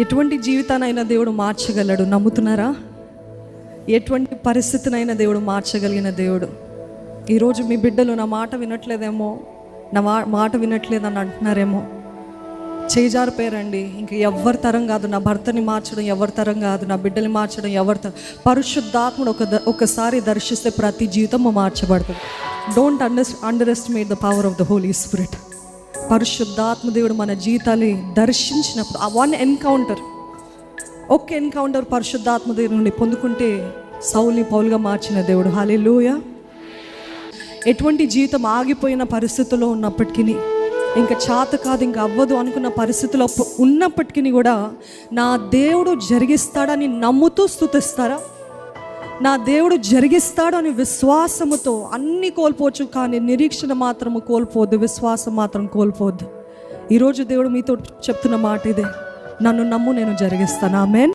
ఎటువంటి జీవితానైనా దేవుడు మార్చగలడు, నమ్ముతున్నారా? ఎటువంటి పరిస్థితినైనా దేవుడు మార్చగలిగిన దేవుడు. ఈరోజు మీ బిడ్డలు నా మాట వినట్లేదేమో, నా మాట వినట్లేదని అంటున్నారేమో. చేజారిపోయారండి. ఇంక ఎవరి తరం కాదు, నా భర్తని మార్చడం ఎవరి తరం కాదు, నా బిడ్డని మార్చడం ఎవరి తరం. పరిశుద్ధాత్ముడు ఒకసారి దర్శిస్తే ప్రతి జీవితము మార్చబడుతుంది. Don't underestimate the power of the holy spirit. పరిశుద్ధాత్మ దేవుడు మన జీవితాన్ని దర్శించినప్పుడు ఆ వన్ ఎన్కౌంటర్, ఒక్క ఎన్కౌంటర్ పరిశుద్ధాత్మ దేవుడి నుండి పొందుకుంటే సౌలు పౌలుగా మార్చిన దేవుడు. హల్లెలూయా. ఎటువంటి జీవితం ఆగిపోయిన పరిస్థితుల్లో ఉన్నప్పటికీ, ఇంకా చేత కాదు, ఇంకా అవ్వదు అనుకున్న పరిస్థితుల్లో ఉన్నప్పటికీ కూడా నా దేవుడు జరిగిస్తాడని నమ్ముతూ స్తుతిస్తారా? నా దేవుడు జరిగిస్తాడు అని విశ్వాసముతో. అన్నీ కోల్పోవచ్చు కానీ నిరీక్షణ మాత్రము కోల్పోవద్దు, విశ్వాసం మాత్రం కోల్పోవద్దు. ఈరోజు దేవుడు మీతో చెప్తున్న మాట ఇదే, నన్ను నమ్ము, నేను జరిగిస్తాను. ఆమేన్.